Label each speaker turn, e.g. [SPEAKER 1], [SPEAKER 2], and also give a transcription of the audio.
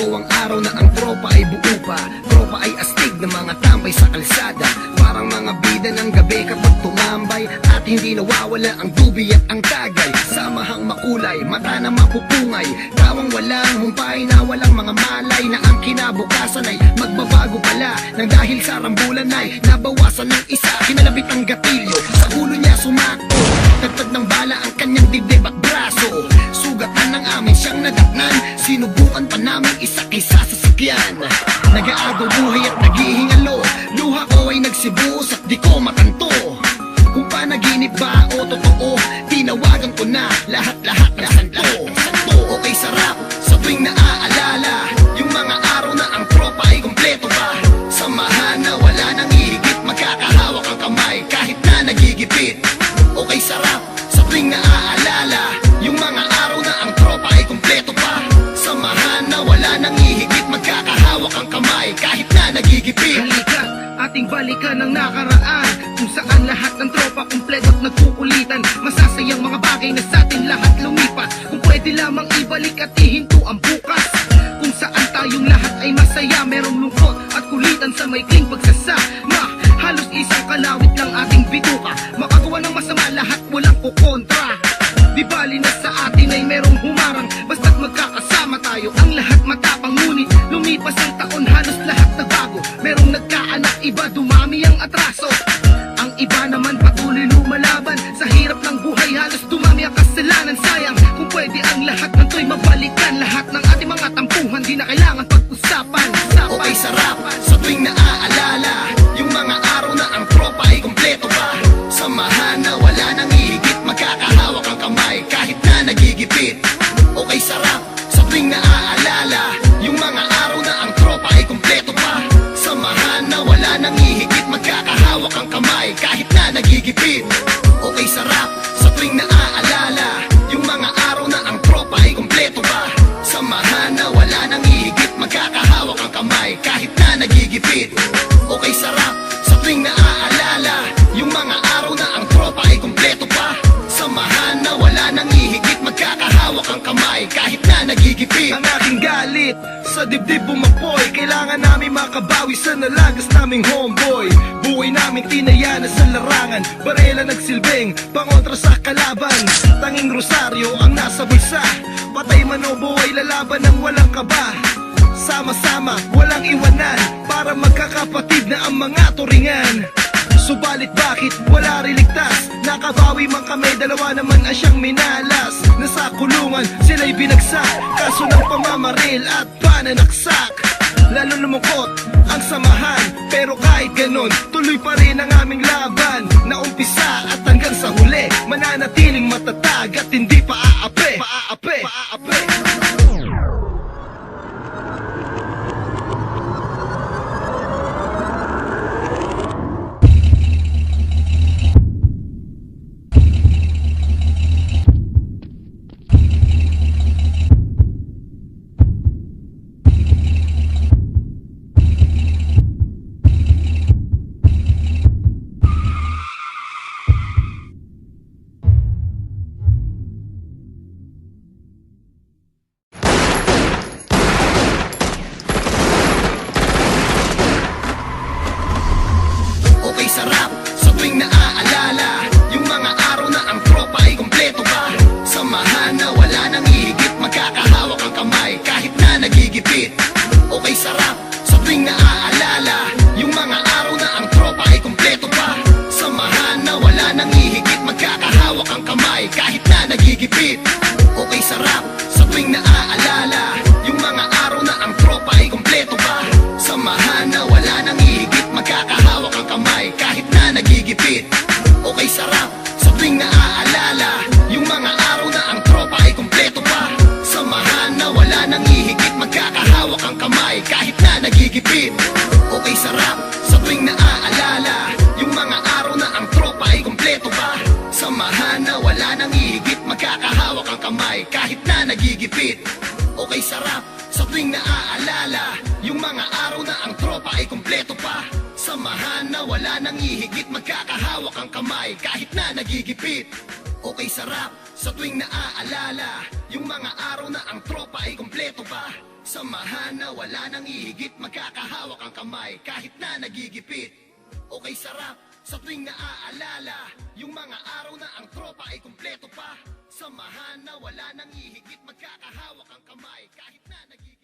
[SPEAKER 1] ko ang araw na ang tropa ay buo pa. Tropa ay astig na mga tambay sa kalsada, parang mga bida ng gabi kapag tumambay. At hindi nawawala ang dubi at ang tagay, samahang makulay, mata na mapupungay, tawang walang humpay na walang mga malay, na ang kinabukasan ay magbabago pala, nang dahil sa rambulan ay nabawasan ng isa. Kinalabit ang gatilyo, sa ulo niya sumakto, tagtag ng bala ang kanyang dibdib at braso. Sugatan ng amin siyang nadatnan, sinubukan pa namin isa-isa sa sakyan. Nag-aagaw buhay at naghihingalo, luha ko ay nagsibuos at di ko makanto. Kung panaginip ba o totoo, tinawagan ko na lahat-lahat na santo. Okay, sarap sa tuwing naaalala yung mga araw na ang tropa ay kumpleto pa. Samahan na wala nang hihigit, magkakahawak ang kamay kahit na nagigipit. Okay, sarap sa tuwing naaalala yung mga araw na ang tropa ay kumpleto pa. Samahan na wala nang hihigit, magkakahawak ang kamay kahit na nagigipit.
[SPEAKER 2] Halika, ating balikan ang nakaraan, kung saan lahat ng tropa kumpleto at nagkukulitan. Masasayang mga bagay na sa atin lahat lumipas, kung pwede lamang ibalik at ihinto ang bukas. Kung saan tayong lahat ay masaya, merong lungkot at kulitan sa maikling pagsasama. Halos isang kalawit lang ating bituka, makagawa ng masama lahat walang kukontra. Di bali na sa atin ay merong humarang, basta't magkakasama tayo ang lahat matapang. Ngunit lumipas ang taon, halos lahat nagbago, merong nagkaanak, iba dumami ang atraso. Ang iba naman patuloy lumalaban, sa hirap ng buhay halos dumami ang kasalanan. Sayang kung pwede ang lahat ng to'y mabalikan, lahat ng ating mga tampuhan di na kailangan pag-usapan.
[SPEAKER 1] Okay, sarap sa tuwing naaalala yung mga araw na ang tropa ay kumpleto pa. Samahan na wala nang hihigit, magkakahawak ang kamay kahit na nagigipit. Okay, sarap sa tuwing naaalala yung mga araw na ang tropa ay kumpleto pa. Samahan na wala nang hihigit, magkakahawak ang kamay kahit na nagigipit. Okay, sarap sa tuwing naaalala yung mga araw na ang tropa ay kumpleto pa. Samahan na wala nang hihigit, magkakahawak ang kamay kahit na nagigipit. Okay, sarap sa tuwing naaalala yung mga araw na ang tropa ay kumpleto pa. Samahan na wala nang hihigit, magkakahawak ang kamay kahit na nagigipit.
[SPEAKER 2] Ang aking galit sa dibdib bumapoy, kailangan namin makabawi sa nalagas naming homeboy. Buhay namin tinaya na sa larangan, barela nagsilbing pangontra sa kalaban. Tanging rosaryo ang nasa bulsa, patay man o buhay lalaban ng walang kaba. Sama-sama, walang iwanan, para magkakapatid na ang mga turingan. Subalit bakit wala rin ligtas? Nakabawi man kami, dalawa naman ang siyang minalas. Nasa kulungan, sila'y binagsak, kaso ng pamamaril at pananaksak. Lalo lumungkot ang samahan, pero kahit ganon, tuloy pa rin ang aming laban. Naumpisa at hanggang sa huli, mananatiling matatag at hindi pa aape.
[SPEAKER 1] Okay, sarap sa tuwing naaalala yung mga araw na ang tropa ay kumpleto pa. Samahan na wala nang hihigit, magkakahawak ang kamay kahit na nagigipit. Okay, sarap sa tuwing naaalala yung mga araw na ang tropa ay kumpleto pa. Samahan na wala nang hihigit, magkakahawak ang kamay kahit na nagigipit. Okay, sarap sa tuwing naaalala yung mga araw na ang tropa ay kumpleto pa. Samahan na wala nang hihigit, magkakahawak ang kamay kahit na nagigipit. Okay, sarap sa tuwing naaalala yung mga araw na ang tropa ay kumpleto pa. Samahan na wala nang hihigit, magkakahawak ang kamay kahit na nagigipit. Okay, sarap sa tuwing naaalala yung mga araw na ang tropa ay kumpleto pa. Samahan na wala nang hihigit, magkakahawak ang kamay kahit na nagigipit. Okay, sarap sa tuwing naaalala yung mga araw na ang tropa ay kumpleto pa. Samahan na wala nang hihigit, magkakahawak ang kamay kahit na nagigipit. Okay, sarap sa tuwing naaalala yung mga araw na ang tropa ay kumpleto pa. Samahan na wala nang ihigit, magkakahawak ang kamay kahit na nagigipit. Okay, sarap sa tuwing naaalala yung mga araw na ang tropa ay kumpleto pa. Samahan na wala nang ihigit, magkakahawak ang kamay kahit na nagigipit.